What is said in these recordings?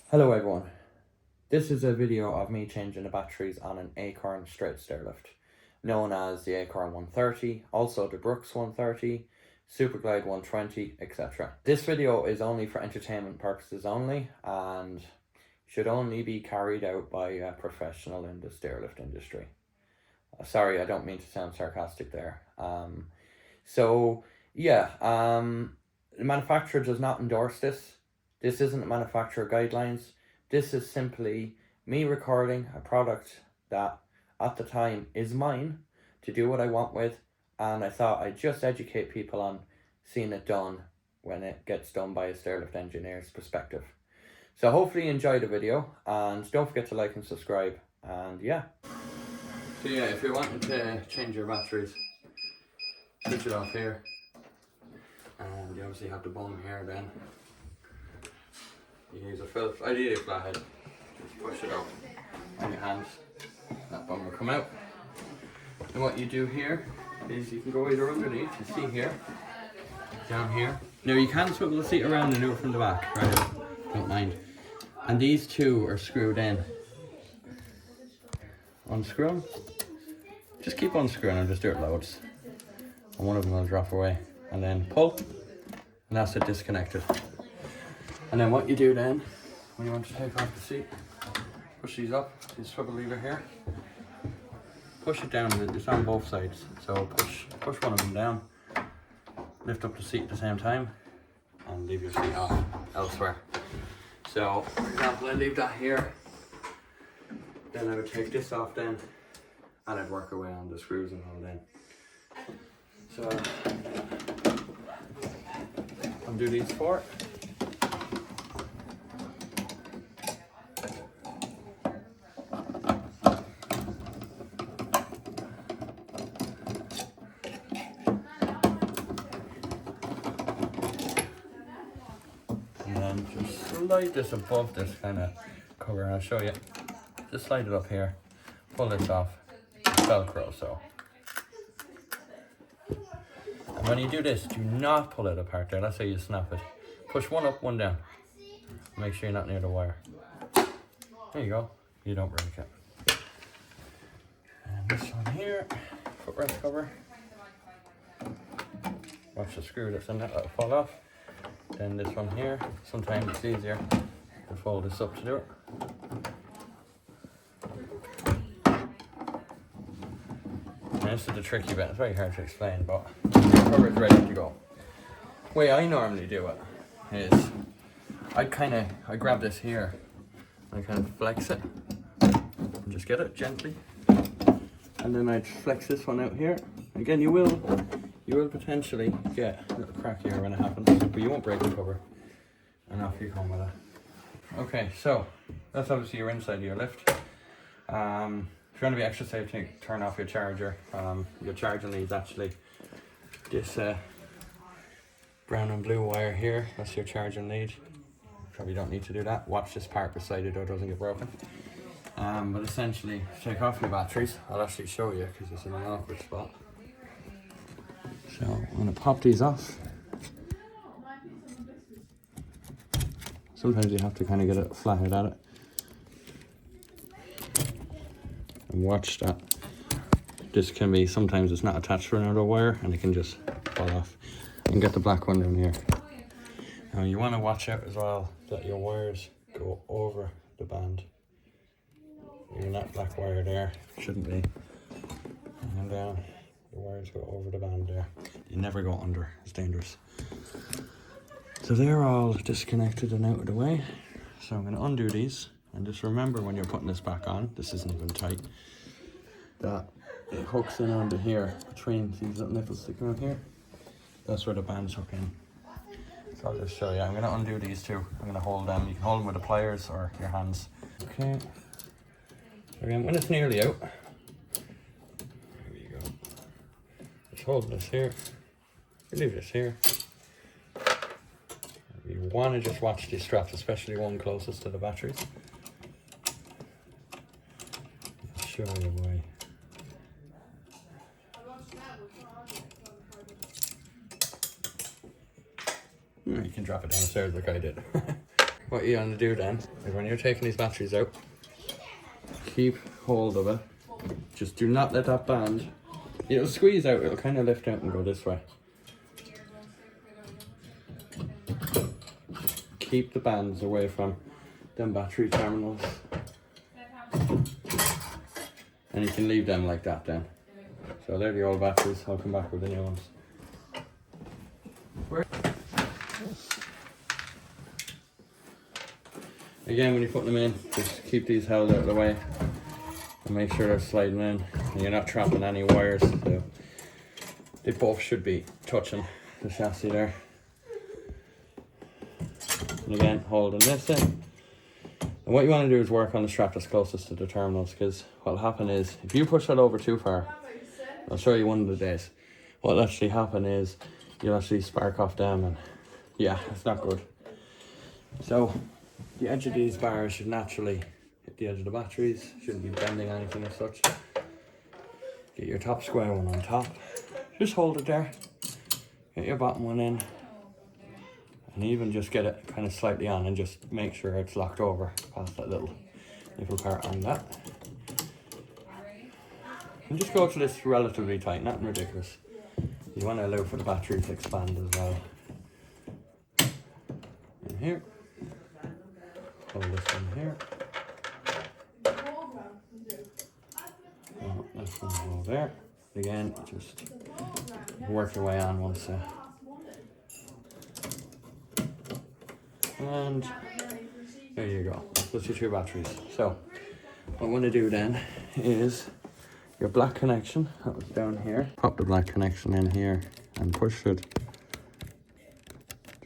Hello everyone, this is a video of me changing the batteries on an Acorn straight stairlift, known as the Acorn 130, also the Brooks 130, Superglide 120, etc. This video is only for entertainment purposes only and should only be carried out by a professional in the stairlift industry. Sorry, I don't mean to sound sarcastic there. The manufacturer does not endorse this. This isn't manufacturer guidelines. This is simply me recording a product that at the time is mine to do what I want with, and I thought I'd just educate people on seeing it done when it gets done by a stairlift engineer's perspective. So hopefully you enjoy the video, and don't forget to like and subscribe, and yeah. So yeah, if you're wanting to change your batteries, switch it off here, and you obviously have the bung here then. You use a ideally a flathead, just push it out on your hands, that bung will come out. And what you do here is you can go either underneath, you see here, down here. Now you can swivel the seat around and do it from the back, right? Don't mind. And these two are screwed in. Unscrew them. Just keep unscrewing and just do it loads. And one of them will drop away. And then pull, and that's it disconnected. And then what you do then, when you want to take off the seat, push these up, you swivel lever here, push it down, it's on both sides, so push one of them down, lift up the seat at the same time, and leave your seat off elsewhere. So, for example, I leave that here, then I would take this off then, and I'd work away on the screws and all then. So, undo these four. Just slide this above this kind of cover, and I'll show you. Just slide it up here, pull this off, Velcro. So, and when you do this, do not pull it apart there. That's how you snap it. Push one up, one down. Make sure you're not near the wire. There you go. You don't break it. And this one here, footrest cover. Watch the screw that's in that, that'll fall off. Then this one here, sometimes it's easier to fold this up to do it. And this is the tricky bit, it's very hard to explain, but the cover is ready to go. The way I normally do it is, I grab this here, and I kind of flex it, and just get it gently. And then I'd flex this one out here. Again, you will potentially get a little crack here when it happens, but you won't break the cover. And off you come with it. Okay, so that's obviously your inside of your lift. If you want to be extra safe, turn off your charger. Your charger needs actually this brown and blue wire here. That's your charger lead. Probably don't need to do that. Watch this part beside it, though, it doesn't get broken. But essentially, take off your batteries. I'll actually show you because it's in an awkward spot. So I'm going to pop these off. Sometimes you have to kind of get it flattened at it. And watch that. This can be, sometimes it's not attached to another wire and it can just fall off. And get the black one down here. Now you want to watch out as well that your wires go over the band. Even that black wire there shouldn't be. And down. The wires go over the band there. You never go under, it's dangerous. So they're all disconnected and out of the way. So I'm going to undo these, and just remember when you're putting this back on, this isn't even tight, that it hooks in onto here, between these little nipples sticking out here. That's where the bands hook in. So I'll just show you. I'm going to undo these two. I'm going to hold them. You can hold them with the pliers or your hands. Okay. Again, when it's nearly out, hold this here, you leave this here. You want to just watch these straps, especially one closest to the batteries. I'll show you why. You can drop it downstairs like I did. what you want to do then is when you're taking these batteries out, keep hold of it. Just do not let that band, it'll squeeze out, it'll kind of lift out and go this way. Keep the bands away from them battery terminals. And you can leave them like that then. So they're the old batteries, I'll come back with the new ones. Again, when you put them in, just keep these held out of the way and make sure they're sliding in and you're not trapping any wires. So they both should be touching the chassis there. And again, holding this in. And what you want to do is work on the strap that's closest to the terminals, because what'll happen is if you push that over too far, I'll show you one of the days, what'll actually happen is you'll actually spark off them, and yeah, it's not good. So the edge of these bars should naturally hit the edge of the batteries, shouldn't be bending anything as such. Get your top square one on top, just hold it there, get your bottom one in, and even just get it kind of slightly on and just make sure it's locked over past that little nipple part on that. And just go to this relatively tight, nothing ridiculous. You want to allow for the battery to expand as well. In here. Hold this one here. Oh, this one go there. Again, just work your way on once. And there you go. That's your two batteries. So what I'm going to do then is your black connection that was down here. Pop the black connection in here and push it.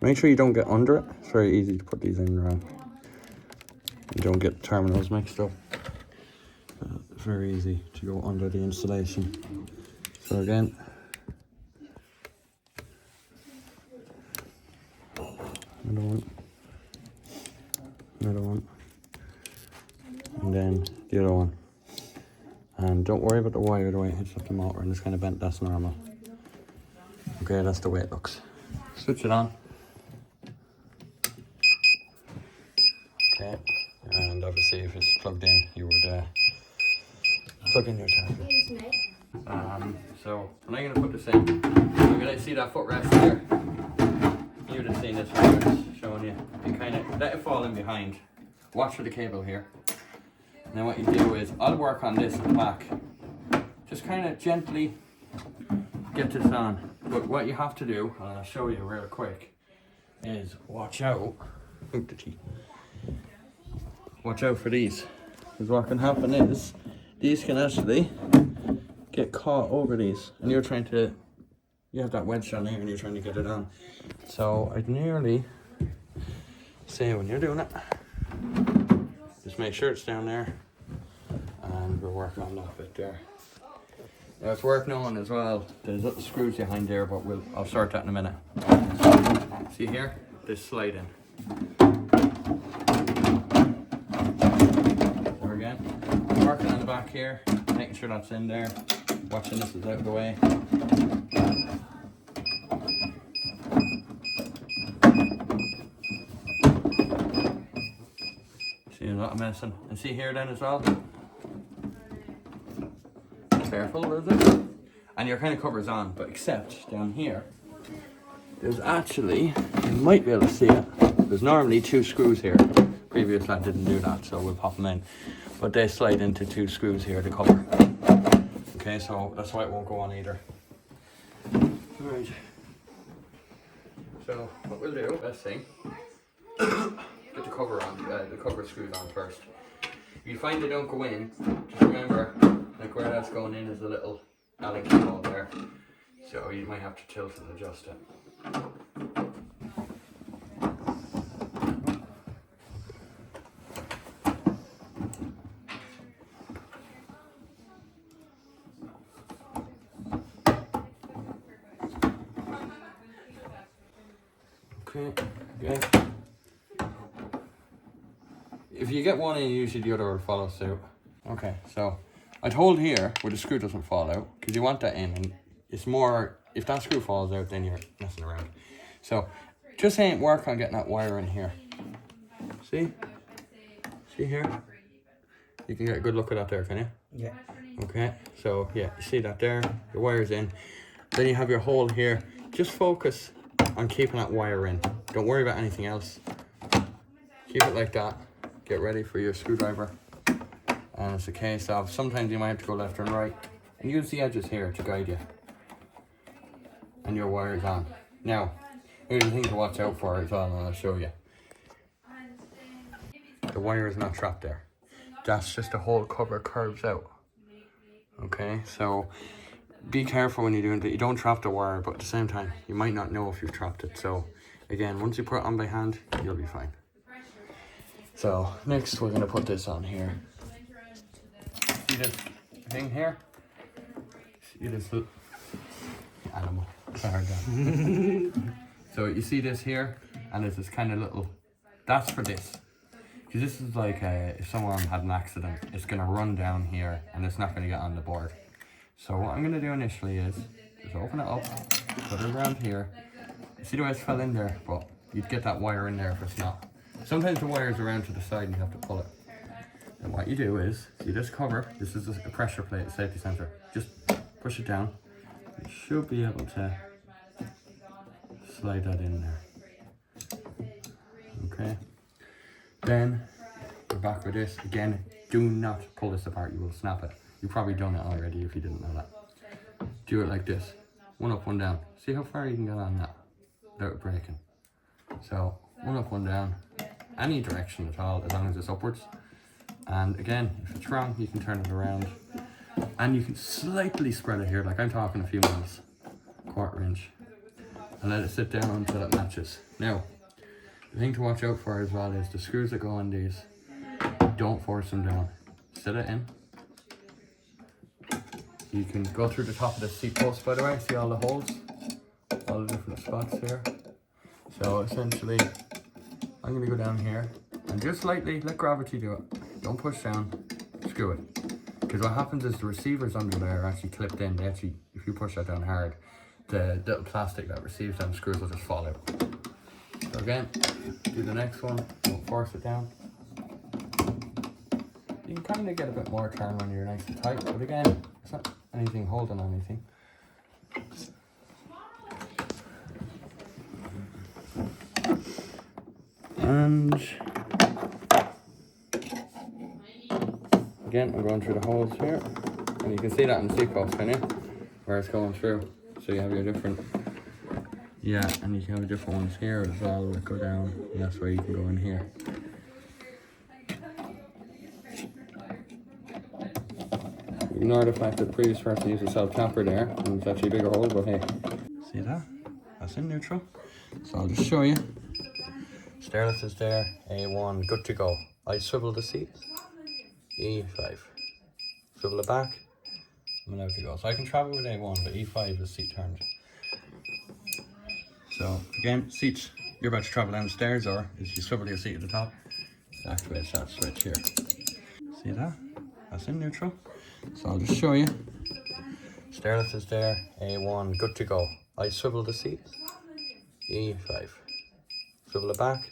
Make sure you don't get under it. It's very easy to put these in wrong. You don't get terminals mixed up. It's very easy to go under the installation. So again, another one, and then the other one. And don't worry about the wire, the way it hits up the motor and it's kind of bent, that's normal. Okay, that's the way it looks. Switch it on. Okay, and obviously if it's plugged in, you would plug in your charger. So when I'm going to put this in, I'm going to see that footrest there. You would have seen this when I was showing you. You kind of let it fall in behind. Watch for the cable here. And then what you do is, I'll work on this at the back. Just kind of gently get this on. But what you have to do, and I'll show you real quick, is watch out. Watch out for these. Because what can happen is, these can actually get caught over these. And you're trying to, you have that wedge on here and you're trying to get it on. So I'd nearly say when you're doing it, just make sure it's down there, and we're working on that bit there. Now it's worth knowing as well, there's little screws behind there, but I'll start that in a minute. See here, this slide in. There again, working on the back here, making sure that's in there, watching this is out of the way. See a lot of messing. And see here then as well. Careful with it. And your kind of cover's on, but except down here, there's actually, you might be able to see it, there's normally two screws here. Previous lad didn't do that, so we'll pop them in. But they slide into two screws here to cover. Okay, so that's why it won't go on either. Alright. So what we'll do, best thing, get the cover on, the cover screws on first. If you find they don't go in, just remember, like where that's going in is a little Allen key hole there. So you might have to tilt and adjust it. Okay. If you get one in, usually the other will follow suit. Okay, so I'd hold here where the screw doesn't fall out, because you want that in, and it's more, if that screw falls out, then you're messing around. So just work on getting that wire in here. See? See here? You can get a good look at that there, can you? Yeah. Okay, so yeah, you see that there? Your wire's in. Then you have your hole here. Just focus on keeping that wire in. Don't worry about anything else. Keep it like that. Get ready for your screwdriver. And it's a case of sometimes you might have to go left and right. And use the edges here to guide you. And your wire's on. Now, here's the thing to watch out for as well, and I'll show you. The wire is not trapped there. That's just the whole cover curves out. Okay, so be careful when you're doing that. You don't trap the wire, but at the same time, you might not know if you've trapped it. So again, once you put it on by hand, you'll be fine. So next we're gonna put this on here. See this thing here? See this little animal. Sorry, so you see this here, and there's this kind of little, that's for this. Because this is like if someone had an accident, it's going to run down here and it's not going to get on the board. So what I'm going to do initially is just open it up, put it around here. You see the way it's fell in there, but you'd get that wire in there if it's not. Sometimes the wire is around to the side and you have to pull it. And what you do is, see this cover, this is a pressure plate, a safety sensor. Just push it down. You should be able to slide that in there. Okay. Then we're back with this. Again, do not pull this apart, you will snap it. You've probably done it already if you didn't know that. Do it like this. One up, one down. See how far you can get on that without breaking. So, one up, one down. Any direction at all, as long as it's upwards. And again, if it's wrong, you can turn it around. And you can slightly spread it here, like I'm talking a few mils. 1/4 inch. And let it sit down until it matches. Now, the thing to watch out for as well is the screws that go on these, don't force them down. Set it in. You can go through the top of the seat post, by the way, see all the holes? All the different spots here. So essentially, I'm going to go down here and just lightly let gravity do it. Don't push down, screw it. Because what happens is the receivers under there are actually clipped in. They actually, if you push that down hard, the little plastic that receives them screws will just fall out. So again, do the next one, don't force it down. You can kind of get a bit more turn when you're nice and tight, but again, it's not anything holding anything. And again, I'm going through the holes here, and you can see that in the seat post, can you? Where it's going through. So you have your different, yeah, and you can have different ones here as well that go down, and that's where you can go in here. Ignore the fact that the previous person used a self-tapper there, and it's actually a bigger hole, but hey. See that? That's in neutral. So I'll just show you. Stairlift is there, A1, good to go. I swivel the seat, E5. Swivel it back, I'm allowed to go. So I can travel with A1, but E5 is seat turned. So again, seats, you're about to travel down the stairs, or if you swivel your seat at the top, activate that switch here. See that? That's in neutral. So I'll just show you. Stairlift is there, A1, good to go. I swivel the seat, E5. Swivel it back,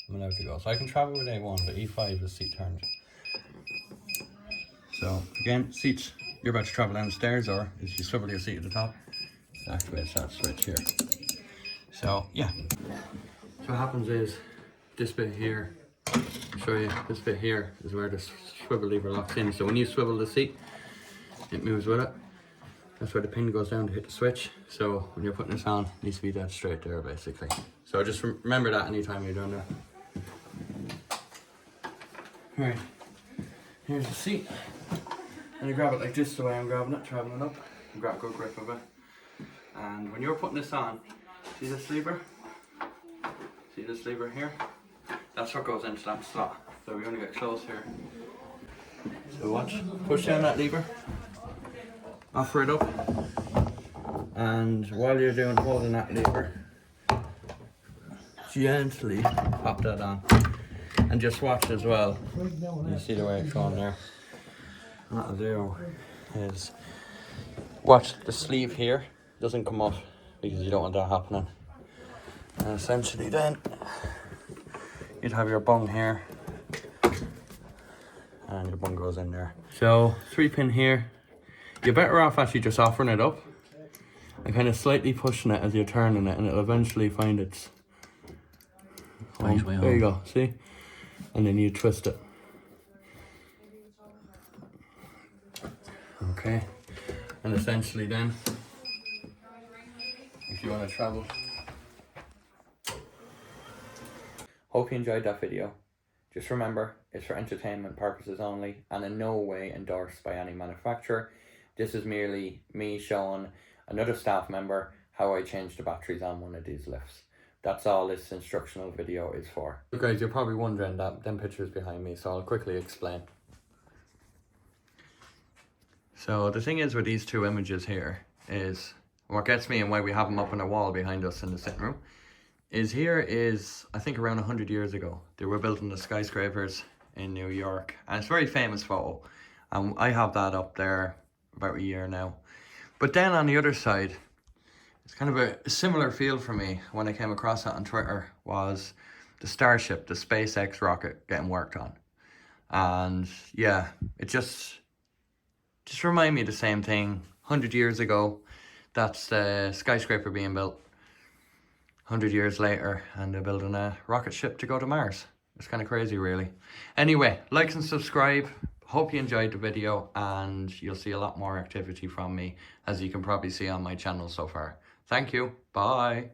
I'm allowed to go. So I can travel with A1, but E5 is seat turned. So again, seats, you're about to travel down the stairs, or if you swivel your seat at the top, activate that switch here. So yeah, so what happens is this bit here, I'll show you, this bit here is where the swivel lever locks in. So when you swivel the seat, it moves with it. That's where the pin goes down to hit the switch. So when you're putting this on, it needs to be dead straight there basically. So just remember that anytime you're doing that. Alright, here's the seat. And you grab it like this, the way I'm grabbing it, traveling up. And grab a good grip of it. And when you're putting this on, see this lever? See this lever here? That's what goes into that slot. So we're going to get close here. So watch, push down that lever, offer it up, and while you're holding that lever, gently pop that on. And just watch as well, you see the way it's going there. What I'll do is watch the sleeve here doesn't come off, because you don't want that happening. And essentially then you'd have your bung here, and your bung goes in there. So 3-pin here. You're better off actually just offering it up and kind of slightly pushing it as you're turning it, and it'll eventually find its home. There you go, see? And then you twist it. Okay, and essentially then, if you want to travel. Hope you enjoyed that video. Just remember, it's for entertainment purposes only and in no way endorsed by any manufacturer. This is merely me showing another staff member how I change the batteries on one of these lifts. That's all this instructional video is for. So guys, you're probably wondering that them pictures behind me, so I'll quickly explain. So the thing is with these two images here is, what gets me and why we have them up on a wall behind us in the sitting room, is here is, I think around 100 years ago, they were built in the skyscrapers in New York, and it's a very famous photo. And I have that up there about a year now. But then on the other side, it's kind of a similar feel for me when I came across that on Twitter, was the Starship, the SpaceX rocket getting worked on. And yeah, it just remind me of the same thing. 100 years ago, that's the skyscraper being built. 100 years later, and they're building a rocket ship to go to Mars. It's kind of crazy, really. Anyway, like and subscribe. Hope you enjoyed the video, and you'll see a lot more activity from me, as you can probably see on my channel so far. Thank you. Bye.